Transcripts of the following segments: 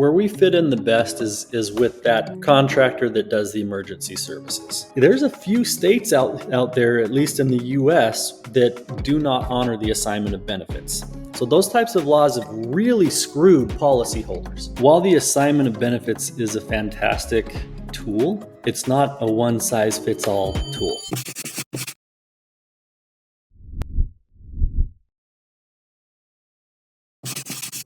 Where we fit in the best is with that contractor that does the emergency services. There's a few states out there, at least in the US, that do not honor the assignment of benefits. So those types of laws have really screwed policyholders. While the assignment of benefits is a fantastic tool, it's not a one-size-fits-all tool.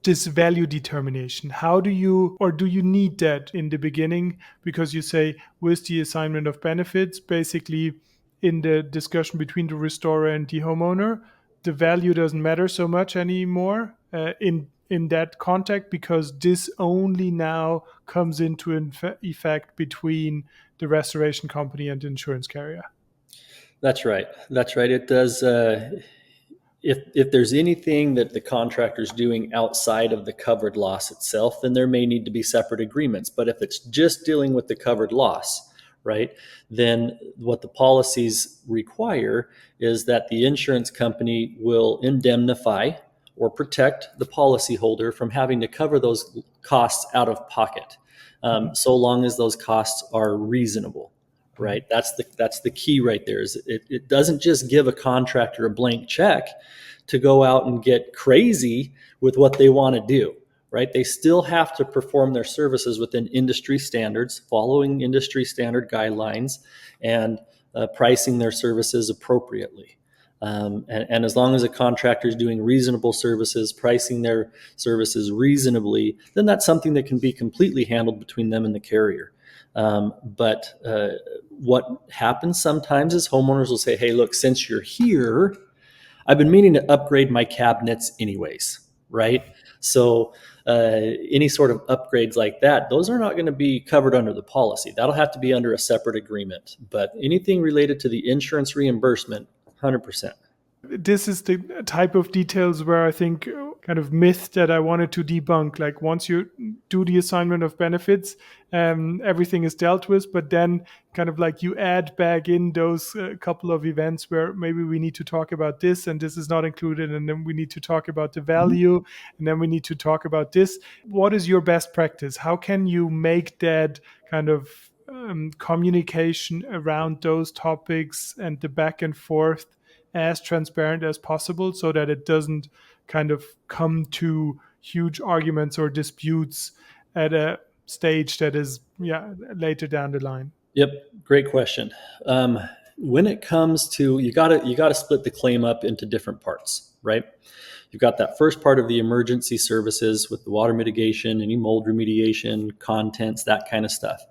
This value determination, how do you need that in the beginning? Because you say with the assignment of benefits, basically in the discussion between the restorer and the homeowner, the value doesn't matter so much anymore in that context, because this only now comes into effect between the restoration company and the insurance carrier. That's right. It does. If there's anything that the contractor's doing outside of the covered loss itself, then there may need to be separate agreements. But if it's just dealing with the covered loss, right, then what the policies require is that the insurance company will indemnify or protect the policyholder from having to cover those costs out of pocket, so long as those costs are reasonable. Right, that's the key right there. Is it doesn't just give a contractor a blank check to go out and get crazy with what they want to do. Right, they still have to perform their services within industry standards, following industry standard guidelines, and pricing their services appropriately. And as long as a contractor is doing reasonable services, pricing their services reasonably, then that's something that can be completely handled between them and the carrier. But what happens sometimes is homeowners will say, hey, look, since you're here, I've been meaning to upgrade my cabinets anyways, right? So any sort of upgrades like that, those are not going to be covered under the policy. That'll have to be under a separate agreement. But anything related to the insurance reimbursement, 100%. This is the type of details where I think kind of myth that I wanted to debunk. Like once you do the assignment of benefits, everything is dealt with, but then kind of like you add back in those couple of events where maybe we need to talk about this and this is not included, and then we need to talk about the value, and then we need to talk about this. What is your best practice? How can you make that kind of communication around those topics and the back and forth as transparent as possible, so that it doesn't kind of come to huge arguments or disputes at a stage that is later down the line? Yep, great question. When it comes to, you gotta split the claim up into different parts, right? You've got that first part of the emergency services with the water mitigation, any mold remediation, contents, that kind of stuff.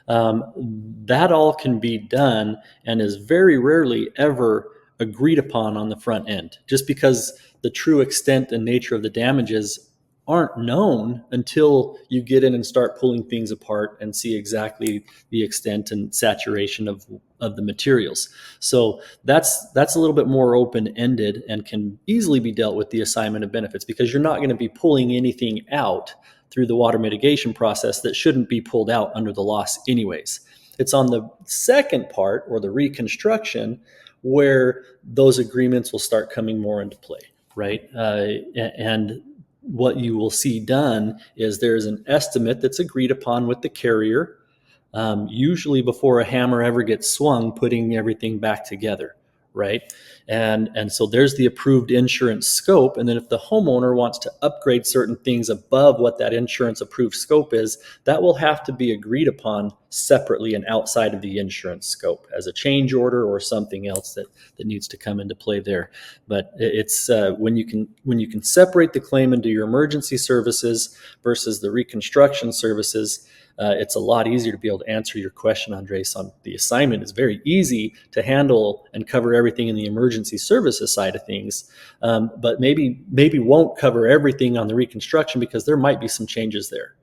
That all can be done and is very rarely ever agreed upon on the front end, just because the true extent and nature of the damages aren't known until you get in and start pulling things apart and see exactly the extent and saturation of the materials. So that's a little bit more open-ended and can easily be dealt with the assignment of benefits, because you're not going to be pulling anything out through the water mitigation process that shouldn't be pulled out under the loss anyways. It's on the second part, or the reconstruction, where those agreements will start coming more into play, right? And what you will see done is there's an estimate that's agreed upon with the carrier, usually before a hammer ever gets swung, putting everything back together, right? And so there's the approved insurance scope. And then if the homeowner wants to upgrade certain things above what that insurance approved scope is, that will have to be agreed upon separately and outside of the insurance scope as a change order or something else that needs to come into play there. But it's when you can separate the claim into your emergency services versus the reconstruction services, it's a lot easier to be able to answer your question, Andres, on the assignment. It's very easy to handle and cover everything in the emergency services side of things, but maybe won't cover everything on the reconstruction, because there might be some changes there.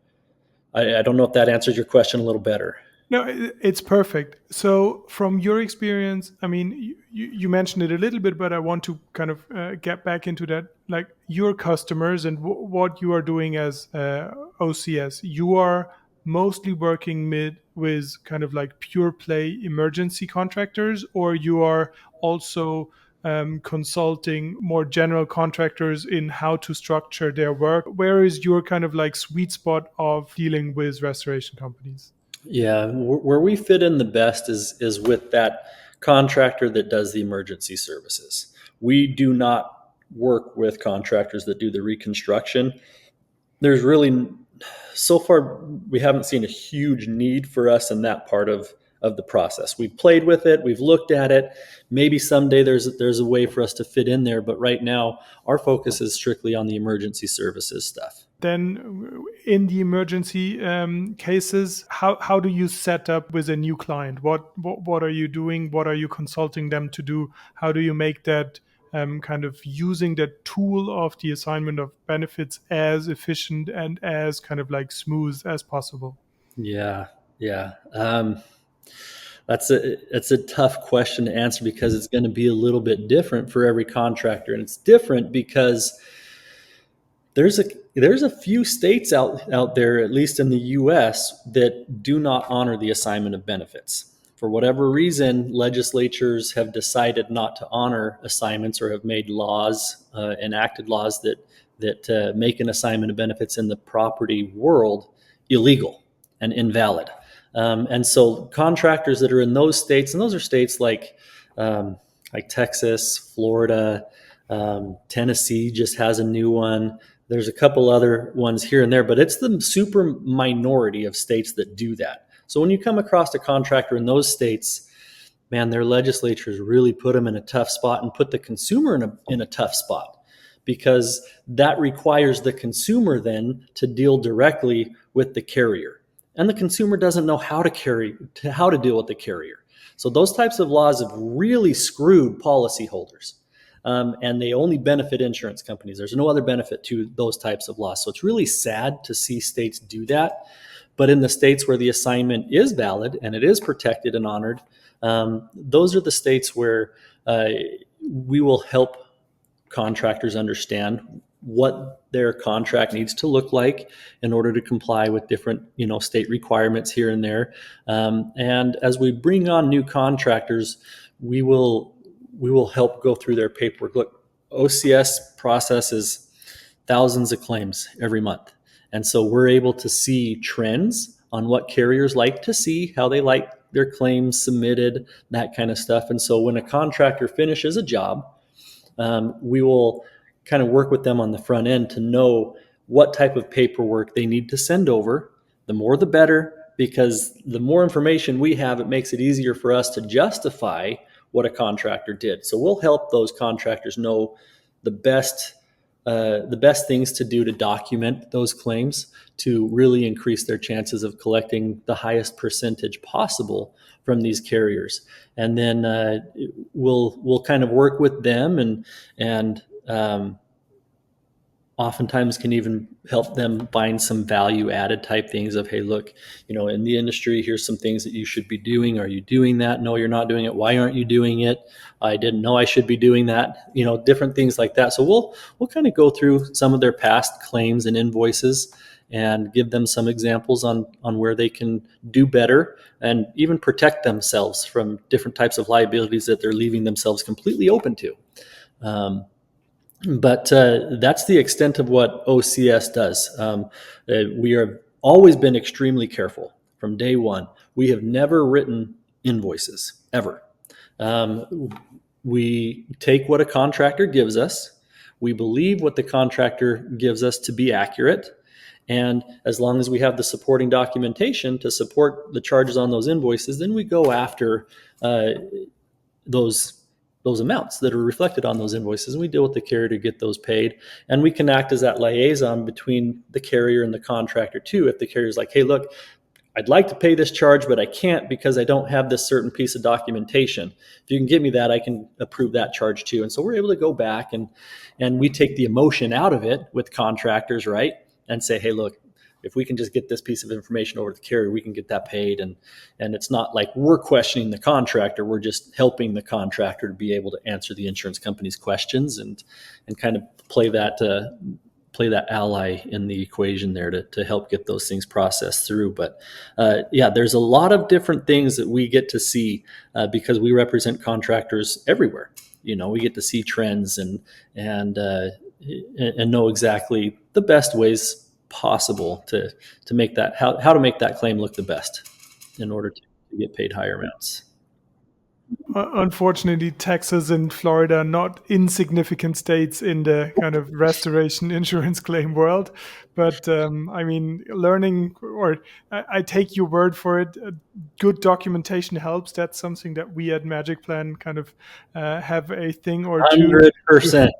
I don't know if that answers your question a little better. No, it's perfect. So from your experience, I mean, you mentioned it a little bit, but I want to kind of get back into that, like your customers and what you are doing as OCS. You are mostly working with kind of like pure play emergency contractors, or you are also consulting more general contractors in how to structure their work? Where is your kind of like sweet spot of dealing with restoration companies? Yeah, where we fit in the best is with that contractor that does the emergency services. We do not work with contractors that do the reconstruction. There's really, so far, we haven't seen a huge need for us in that part of the process. We've played with it, we've looked at it. Maybe someday there's a way for us to fit in there, but right now our focus is strictly on the emergency services stuff. Then in the emergency cases, how do you set up with a new client? What are you doing? What are you consulting them to do? How do you make that kind of using that tool of the assignment of benefits as efficient and as kind of like smooth as possible? Yeah, yeah. That's a tough question to answer because it's going to be a little bit different for every contractor, and it's different because there's a few states out there, at least in the U.S., that do not honor the assignment of benefits. For whatever reason, legislatures have decided not to honor assignments or have made laws, enacted laws that make an assignment of benefits in the property world illegal and invalid. And so contractors that are in those states, and those are states like Texas, Florida, Tennessee just has a new one. There's a couple other ones here and there, but it's the super minority of states that do that. So when you come across a contractor in those states, man, their legislatures really put them in a tough spot and put the consumer in a tough spot, because that requires the consumer then to deal directly with the carrier. And the consumer doesn't know how to deal with the carrier. So those types of laws have really screwed policyholders. And they only benefit insurance companies. There's no other benefit to those types of laws. So it's really sad to see states do that. But in the states where the assignment is valid and it is protected and honored, those are the states where we will help contractors understand what their contract needs to look like in order to comply with different, state requirements here and there. And as we bring on new contractors, we will help go through their paperwork. Look, OCS processes thousands of claims every month. And so we're able to see trends on what carriers like to see, how they like their claims submitted, that kind of stuff. And so when a contractor finishes a job, we will kind of work with them on the front end to know what type of paperwork they need to send over. The more the better, because the more information we have, it makes it easier for us to justify what a contractor did. So we'll help those contractors know the best things to do to document those claims to really increase their chances of collecting the highest percentage possible from these carriers. And then we'll kind of work with them and oftentimes can even help them find some value added type things of, hey, look, in the industry, here's some things that you should be doing. Are you doing that? No, you're not doing it. Why aren't you doing it? I didn't know I should be doing that. Different things like that. So we'll kind of go through some of their past claims and invoices and give them some examples on where they can do better and even protect themselves from different types of liabilities that they're leaving themselves completely open to. But that's the extent of what OCS does. We have always been extremely careful from day one. We have never written invoices, ever. We take what a contractor gives us. We believe what the contractor gives us to be accurate. And as long as we have the supporting documentation to support the charges on those invoices, then we go after those amounts that are reflected on those invoices, and we deal with the carrier to get those paid. And we can act as that liaison between the carrier and the contractor too. If the carrier's like, hey, look, I'd like to pay this charge, but I can't because I don't have this certain piece of documentation. If you can give me that, I can approve that charge too. And so we're able to go back and we take the emotion out of it with contractors, right? And say, hey, look, if we can just get this piece of information over to the carrier, we can get that paid. And it's not like we're questioning the contractor. We're just helping the contractor to be able to answer the insurance company's questions and kind of play that ally in the equation there to help get those things processed through. But there's a lot of different things that we get to see because we represent contractors everywhere. we get to see trends and know exactly the best ways possible to make that how to make that claim look the best in order to get paid higher amounts. Unfortunately, Texas and Florida are not insignificant states in the kind of restoration insurance claim world. But I mean, learning, or I take your word for it, good documentation helps. That's something that we at magicplan kind of have a thing or two 100%.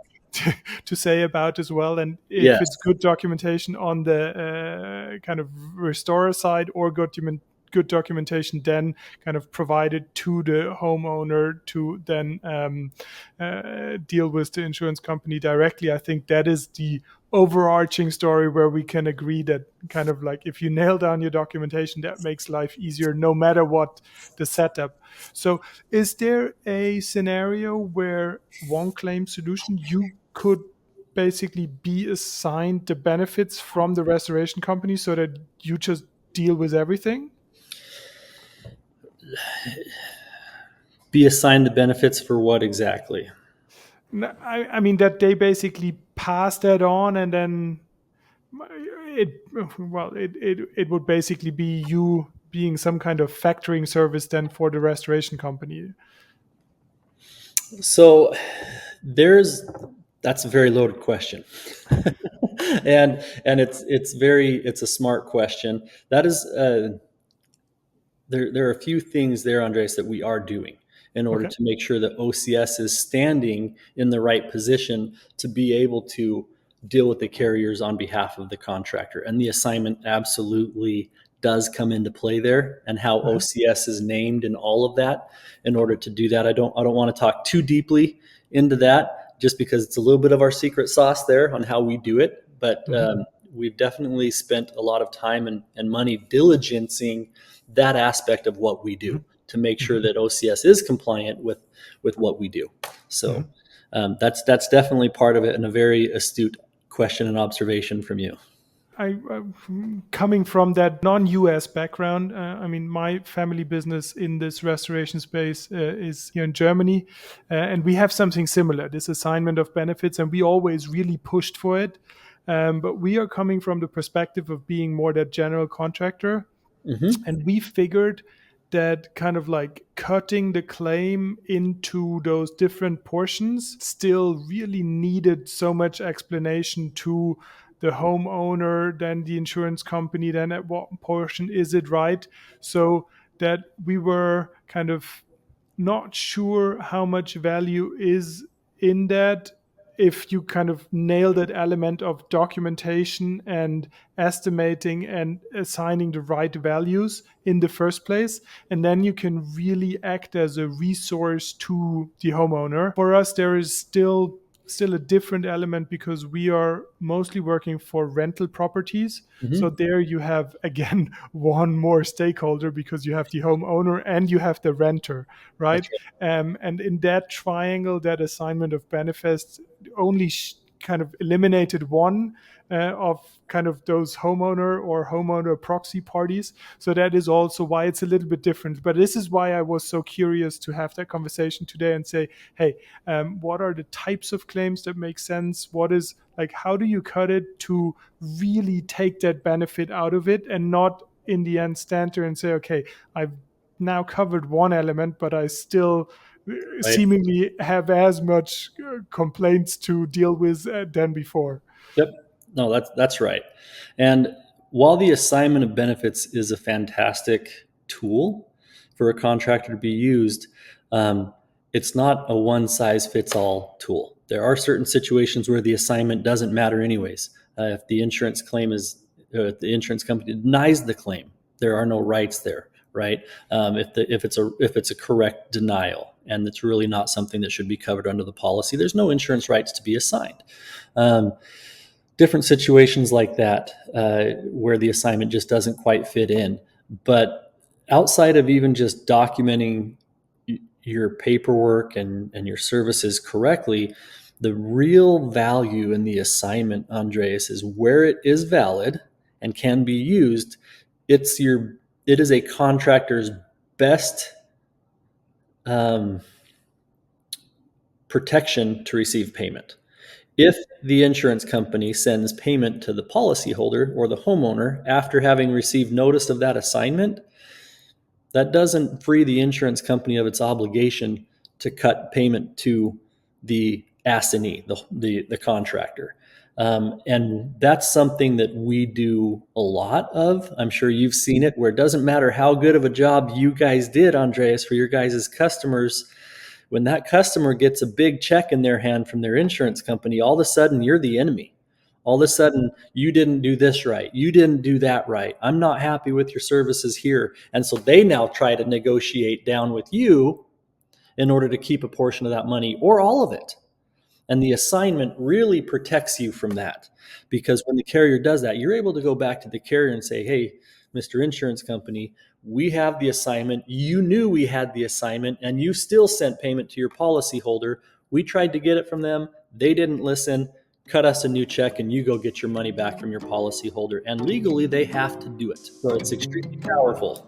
to say about as well. And if Yes. it's good documentation on the kind of restorer side, or good documentation then kind of provided to the homeowner to then deal with the insurance company directly, I think that is the overarching story where we can agree that kind of like if you nail down your documentation, that makes life easier no matter what the setup. So is there a scenario where one claim solution you could basically be assigned the benefits from the restoration company so that you just deal with everything? Be assigned the benefits for what exactly? I mean that they basically pass that on, and then it it would basically be you being some kind of factoring service then for the restoration company. So that's a very loaded question. and it's a smart question. That is there are a few things there, Andres, that we are doing in order Okay. to make sure that OCS is standing in the right position to be able to deal with the carriers on behalf of the contractor. And the assignment absolutely does come into play there, and how Uh-huh. OCS is named in all of that. In order to do that, I don't want to talk too deeply into that, just because it's a little bit of our secret sauce there on how we do it. But Mhm. we've definitely spent a lot of time and money diligencing that aspect of what we do Mhm. to make sure Mhm. that OCS is compliant with what we do. So Mhm. that's definitely part of it, and a very astute question and observation from you. Coming from that non-US background, I mean, my family business in this restoration space is here in Germany, and we have something similar, this assignment of benefits, and we always really pushed for it. But we are coming from the perspective of being more that general contractor, Mm-hmm. and we figured that kind of like cutting the claim into those different portions still really needed so much explanation to the homeowner, then the insurance company, then at what portion is it, right? So that we were kind of not sure how much value is in that if you kind of nail that element of documentation and estimating and assigning the right values in the first place, and then you can really act as a resource to the homeowner. For us there is still a different element because we are mostly working for rental properties. So Mm-hmm. there you have again one more stakeholder because you have the homeowner and you have the renter, That's right? right. And in that triangle, that assignment of benefits only kind of eliminated one of kind of those homeowner or homeowner proxy parties. So that is also why it's a little bit different. But this is why I was so curious to have that conversation today and say, hey, what are the types of claims that make sense? What is like, how do you cut it to really take that benefit out of it and not in the end stand there and say, okay, I've now covered one element, but I still Right. seemingly have as much complaints to deal with than before. Yep. No, that's right. And while the assignment of benefits is a fantastic tool for a contractor to be used, um, it's not a one size fits all tool. There are certain situations where the assignment doesn't matter anyways. If the insurance claim is, if the insurance company denies the claim, there are no rights there, right? If it's a correct denial and it's really not something that should be covered under the policy, there's no insurance rights to be assigned. Um, Different situations like that where the assignment just doesn't quite fit in. But outside of even just documenting your paperwork and your services correctly, the real value in the assignment, Andreas, is where it is valid and can be used. It is a contractor's best um, protection to receive payment. If the insurance company sends payment to the policyholder or the homeowner after having received notice of that assignment, that doesn't free the insurance company of its obligation to cut payment to the assignee, the contractor. And that's something that we do a lot of. I'm sure you've seen it, where it doesn't matter how good of a job you guys did, Andreas, for your guys' customers. When that customer gets a big check in their hand from their insurance company, all of a sudden you're the enemy. All of a sudden, you didn't do this right. You didn't do that right. I'm not happy with your services here. And so they now try to negotiate down with you in order to keep a portion of that money or all of it. And the assignment really protects you from that, because when the carrier does that, you're able to go back to the carrier and say, hey, Mr. Insurance Company, we have the assignment. You knew we had the assignment and you still sent payment to your policyholder. We tried to get it from them. They didn't listen. Cut us a new check and you go get your money back from your policyholder. And legally, they have to do it. So it's extremely powerful.